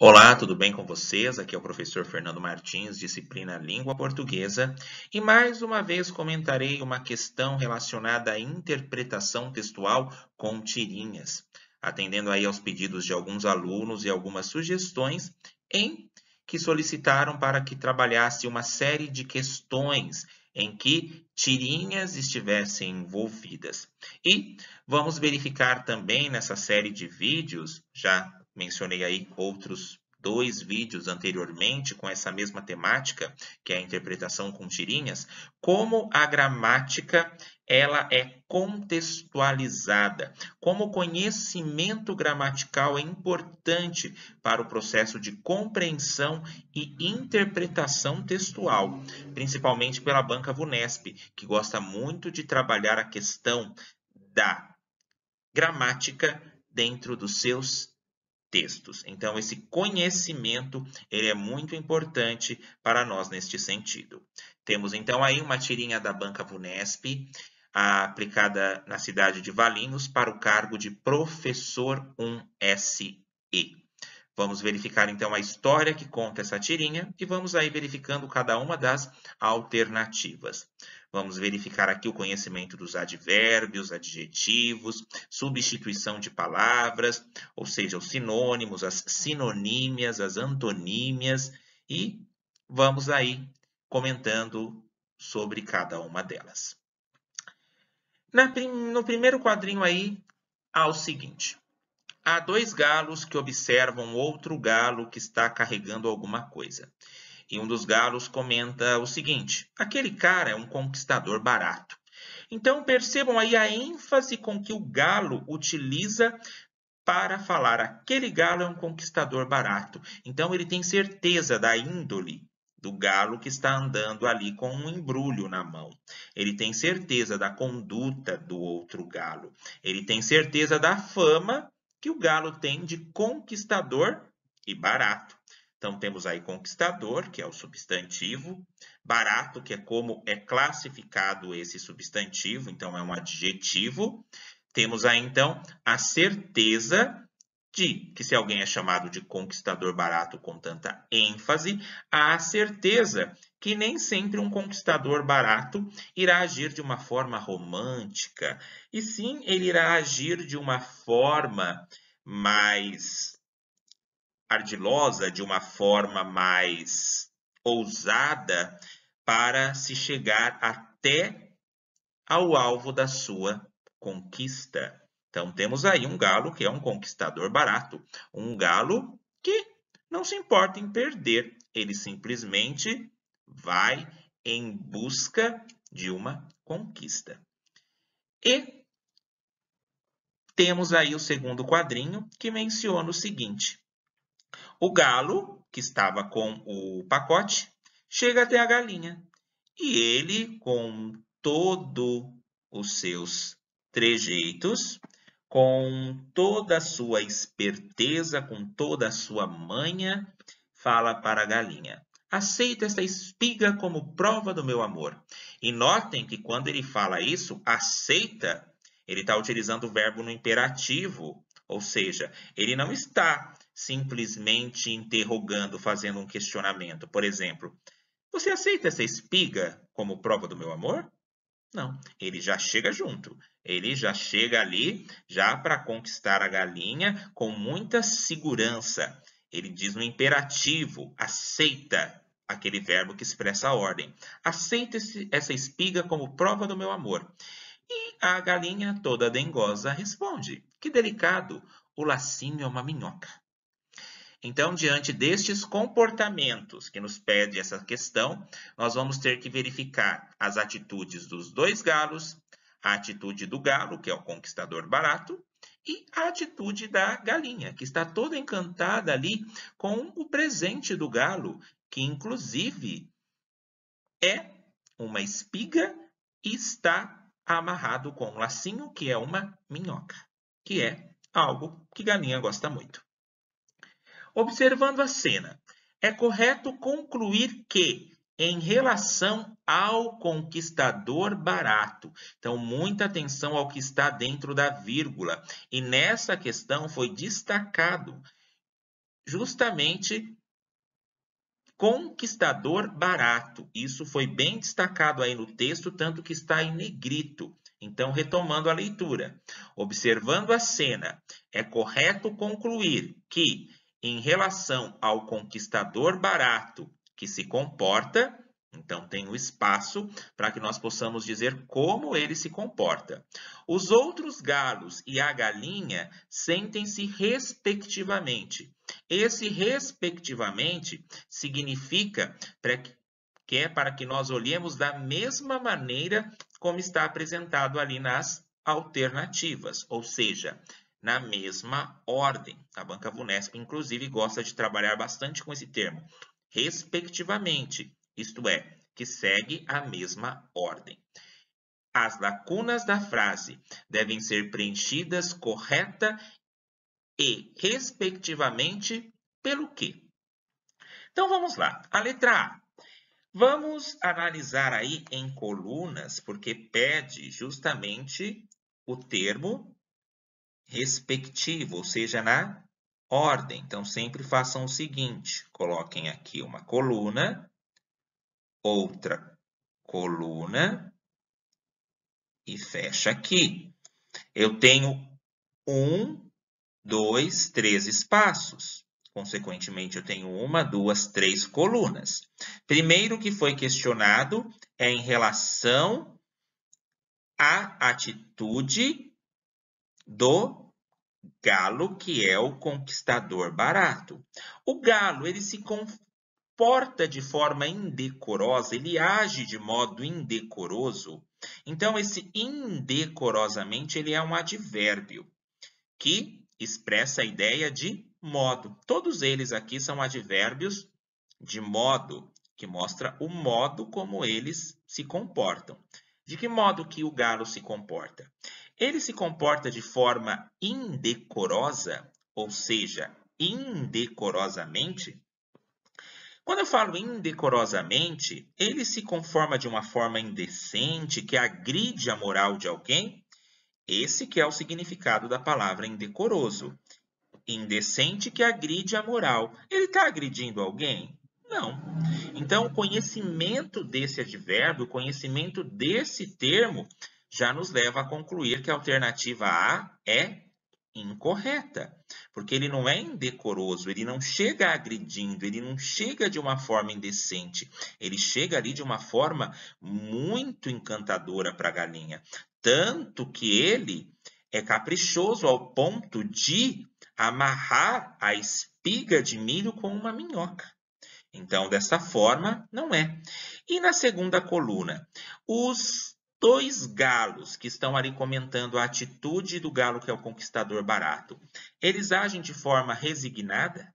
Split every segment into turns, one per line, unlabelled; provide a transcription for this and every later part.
Olá, tudo bem com vocês? Aqui é o professor Fernando Martins, disciplina Língua Portuguesa, e mais uma vez comentarei uma questão relacionada à interpretação textual com tirinhas, atendendo aí aos pedidos de alguns alunos e algumas sugestões em que solicitaram para que trabalhasse uma série de questões em que tirinhas estivessem envolvidas. E vamos verificar também nessa série de vídeos, já mencionei aí outros dois vídeos anteriormente com essa mesma temática, que é a interpretação com tirinhas, como a gramática ela é contextualizada, como o conhecimento gramatical é importante para o processo de compreensão e interpretação textual, principalmente pela banca VUNESP, que gosta muito de trabalhar a questão da gramática dentro dos seus textos. Então, esse conhecimento ele é muito importante para nós neste sentido. Temos então aí uma tirinha da banca VUNESP, aplicada na cidade de Valinhos para o cargo de professor 1SE. Vamos verificar então a história que conta essa tirinha e vamos aí verificando cada uma das alternativas. Vamos verificar aqui o conhecimento dos advérbios, adjetivos, substituição de palavras, ou seja, os sinônimos, as sinonímias, as antonímias e vamos aí comentando sobre cada uma delas. No primeiro quadrinho aí, há o seguinte. Há dois galos que observam outro galo que está carregando alguma coisa. E um dos galos comenta o seguinte: aquele cara é um conquistador barato. Então percebam aí a ênfase com que o galo utiliza para falar aquele galo é um conquistador barato. Então ele tem certeza da índole do galo que está andando ali com um embrulho na mão. Ele tem certeza da conduta do outro galo. Ele tem certeza da fama que o galo tem de conquistador e barato. Então temos aí conquistador, que é o substantivo, barato, que é como é classificado esse substantivo, então é um adjetivo. Temos aí então a certeza de que se alguém é chamado de conquistador barato com tanta ênfase, há a certeza que nem sempre um conquistador barato irá agir de uma forma romântica, e sim ele irá agir de uma forma mais ardilosa, de uma forma mais ousada para se chegar até ao alvo da sua conquista. Então, temos aí um galo que é um conquistador barato, um galo que não se importa em perder, ele simplesmente vai em busca de uma conquista. E temos aí o segundo quadrinho que menciona o seguinte: o galo, que estava com o pacote, chega até a galinha e ele, com todos os seus trejeitos, com toda a sua esperteza, com toda a sua manha, fala para a galinha: aceita esta espiga como prova do meu amor. E notem que quando ele fala isso, aceita, ele está utilizando o verbo no imperativo, ou seja, ele não está simplesmente interrogando, fazendo um questionamento. Por exemplo, você aceita essa espiga como prova do meu amor? Não, ele já chega junto. Ele já chega ali, já para conquistar a galinha, com muita segurança. Ele diz no imperativo: aceita, aquele verbo que expressa a ordem. Aceita essa espiga como prova do meu amor. E a galinha, toda dengosa, responde: que delicado, o lacinho é uma minhoca. Então, diante destes comportamentos que nos pede essa questão, nós vamos ter que verificar as atitudes dos dois galos, a atitude do galo, que é o conquistador barato, e a atitude da galinha, que está toda encantada ali com o presente do galo, que inclusive é uma espiga e está amarrado com um lacinho, que é uma minhoca, que é algo que galinha gosta muito. Observando a cena, é correto concluir que, em relação ao conquistador barato, então muita atenção ao que está dentro da vírgula, e nessa questão foi destacado justamente conquistador barato. Isso foi bem destacado aí no texto, tanto que está em negrito. Então, retomando a leitura. Observando a cena, é correto concluir que, em relação ao conquistador barato que se comporta, então tem o espaço para que nós possamos dizer como ele se comporta. Os outros galos e a galinha sentem-se respectivamente. Esse respectivamente significa que é para que nós olhemos da mesma maneira como está apresentado ali nas alternativas, ou seja, na mesma ordem. A Banca Vunesp, inclusive, gosta de trabalhar bastante com esse termo, respectivamente, isto é, que segue a mesma ordem. As lacunas da frase devem ser preenchidas correta e, respectivamente, pelo quê? Então vamos lá. A letra A. Vamos analisar aí em colunas, porque pede justamente o termo respectivo, ou seja, na ordem. Então sempre façam o seguinte: coloquem aqui uma coluna, outra coluna e fecha aqui. Eu tenho 1, 2, 3 espaços. Consequentemente, eu tenho 1, 2, 3 colunas. Primeiro que foi questionado é em relação à atitude do galo, que é o conquistador barato. O galo, ele se comporta de forma indecorosa, ele age de modo indecoroso. Então, esse indecorosamente, ele é um advérbio que expressa a ideia de modo. Todos eles aqui são advérbios de modo, que mostra o modo como eles se comportam. De que modo que o galo se comporta? Ele se comporta de forma indecorosa, ou seja, indecorosamente. Quando eu falo indecorosamente, ele se conforma de uma forma indecente, que agride a moral de alguém? Esse que é o significado da palavra indecoroso. Indecente que agride a moral. Ele está agredindo alguém? Não. Então, o conhecimento desse advérbio, o conhecimento desse termo, já nos leva a concluir que a alternativa A é incorreta, porque ele não é indecoroso, ele não chega agredindo, ele não chega de uma forma indecente, ele chega ali de uma forma muito encantadora para a galinha, tanto que ele é caprichoso ao ponto de amarrar a espiga de milho com uma minhoca. Então, dessa forma, não é. E na segunda coluna, os dois galos que estão ali comentando a atitude do galo que é o conquistador barato, eles agem de forma resignada?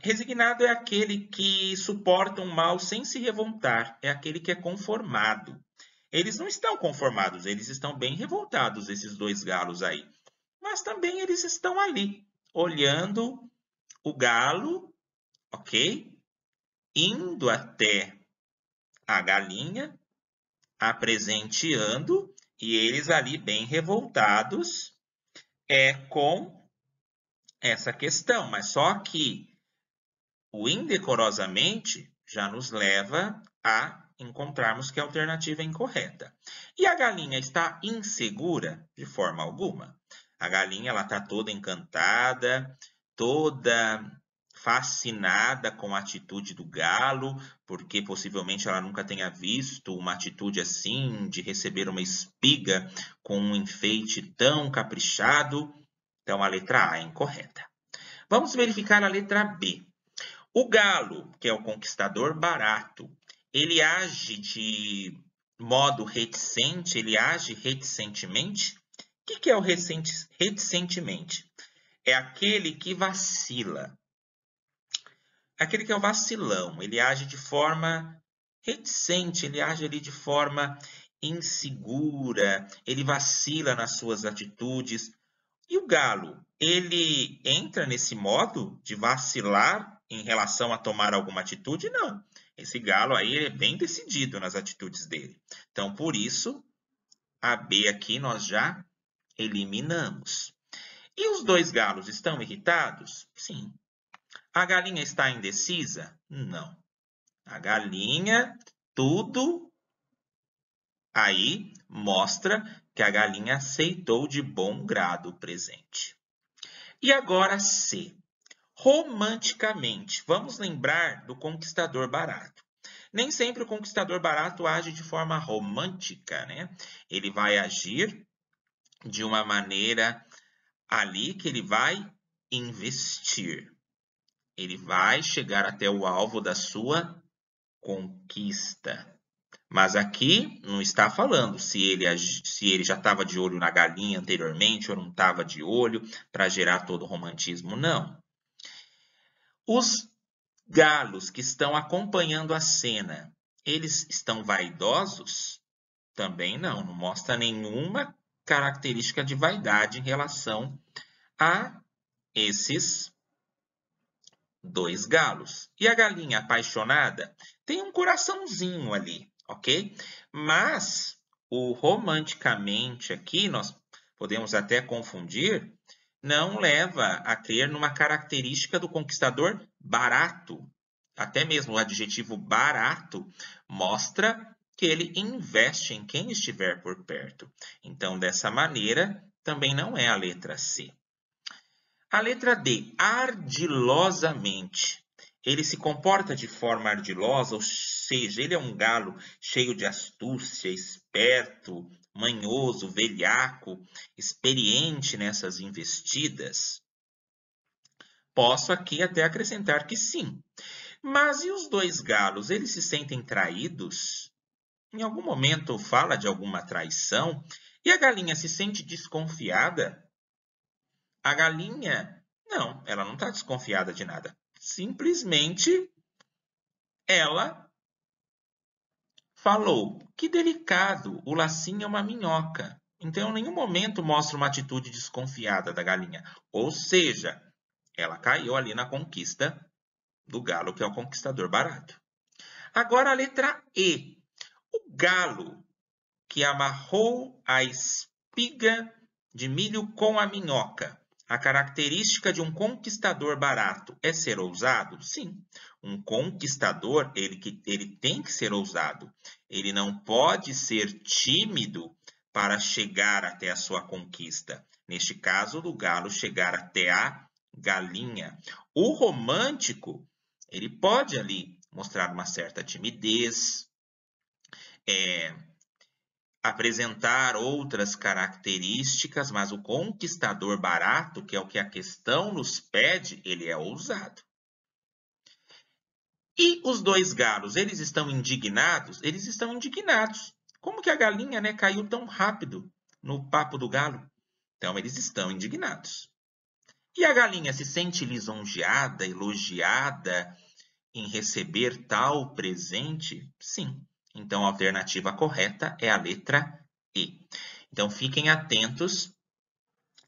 Resignado é aquele que suporta um mal sem se revoltar, é aquele que é conformado. Eles não estão conformados, eles estão bem revoltados, esses dois galos aí. Mas também eles estão ali, olhando o galo, ok? Indo até a galinha, a presenteando, e eles ali bem revoltados com essa questão. Mas só que o indecorosamente já nos leva a encontrarmos que a alternativa é incorreta. E a galinha está insegura? De forma alguma. A galinha está toda encantada, toda fascinada com a atitude do galo, porque possivelmente ela nunca tenha visto uma atitude assim, de receber uma espiga com um enfeite tão caprichado. Então, a letra A é incorreta. Vamos verificar a letra B. O galo, que é o conquistador barato, ele age de modo reticente, ele age reticentemente? O que é o reticentemente? É aquele que vacila. Aquele que é o vacilão, ele age de forma reticente, ele age ali de forma insegura, ele vacila nas suas atitudes. E o galo, ele entra nesse modo de vacilar em relação a tomar alguma atitude? Não. Esse galo aí é bem decidido nas atitudes dele. Então, por isso, a B aqui nós já eliminamos. E os dois galos estão irritados? Sim. A galinha está indecisa? Não. A galinha, tudo aí mostra que a galinha aceitou de bom grado o presente. E agora C. Romanticamente. Vamos lembrar do conquistador barato. Nem sempre o conquistador barato age de forma romântica, né? Ele vai agir de uma maneira ali que ele vai investir. Ele vai chegar até o alvo da sua conquista. Mas aqui não está falando se ele já estava de olho na galinha anteriormente ou não estava de olho para gerar todo o romantismo, não. Os galos que estão acompanhando a cena, eles estão vaidosos? Também não mostra nenhuma característica de vaidade em relação a esses dois galos. E a galinha apaixonada tem um coraçãozinho ali, ok? Mas o romanticamente aqui, nós podemos até confundir, não leva a crer numa característica do conquistador barato. Até mesmo o adjetivo barato mostra que ele investe em quem estiver por perto. Então, dessa maneira, também não é a letra C. A letra D, ardilosamente. Ele se comporta de forma ardilosa, ou seja, ele é um galo cheio de astúcia, esperto, manhoso, velhaco, experiente nessas investidas? Posso aqui até acrescentar que sim. Mas e os dois galos, eles se sentem traídos? Em algum momento fala de alguma traição? E a galinha se sente desconfiada? A galinha, não, ela não está desconfiada de nada. Simplesmente ela falou: que delicado, o lacinho é uma minhoca. Então, em nenhum momento mostra uma atitude desconfiada da galinha. Ou seja, ela caiu ali na conquista do galo, que é o conquistador barato. Agora a letra E. O galo que amarrou a espiga de milho com a minhoca. A característica de um conquistador barato é ser ousado? Sim. Um conquistador, ele tem que ser ousado. Ele não pode ser tímido para chegar até a sua conquista. Neste caso, do galo chegar até a galinha. O romântico, ele pode ali mostrar uma certa timidez, apresentar outras características, mas o conquistador barato, que é o que a questão nos pede, ele é ousado. E os dois galos, eles estão indignados? Eles estão indignados. Como que a galinha, né, caiu tão rápido no papo do galo? Então, eles estão indignados. E a galinha se sente lisonjeada, elogiada em receber tal presente? Sim. Então, a alternativa correta é a letra E. Então, fiquem atentos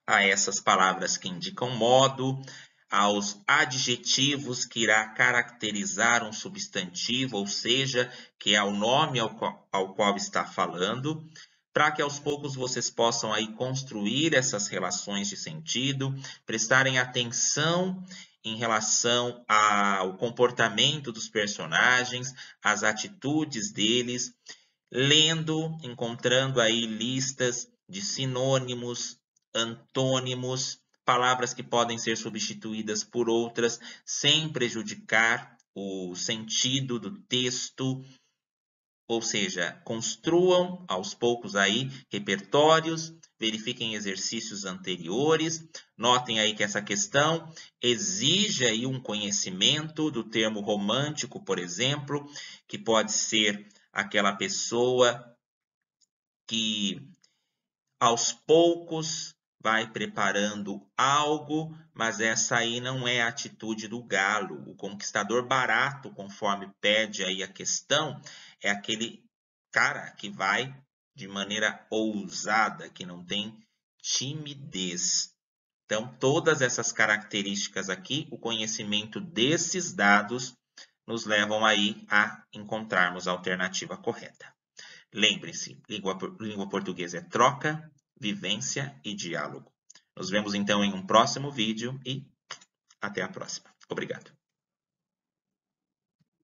a essas palavras que indicam modo, aos adjetivos que irá caracterizar um substantivo, ou seja, que é o nome ao qual está falando, para que aos poucos vocês possam aí construir essas relações de sentido, prestarem atenção em relação ao comportamento dos personagens, às atitudes deles, lendo, encontrando aí listas de sinônimos, antônimos, palavras que podem ser substituídas por outras sem prejudicar o sentido do texto, ou seja, construam aos poucos aí repertórios, verifiquem exercícios anteriores, notem aí que essa questão exige aí um conhecimento do termo romântico, por exemplo, que pode ser aquela pessoa que aos poucos vai preparando algo, mas essa aí não é a atitude do galo. O conquistador barato, conforme pede aí a questão, é aquele cara que vai de maneira ousada, que não tem timidez. Então, todas essas características aqui, o conhecimento desses dados nos levam aí a encontrarmos a alternativa correta. Lembre-se, língua portuguesa é troca, vivência e diálogo. Nos vemos então em um próximo vídeo e até a próxima. Obrigado.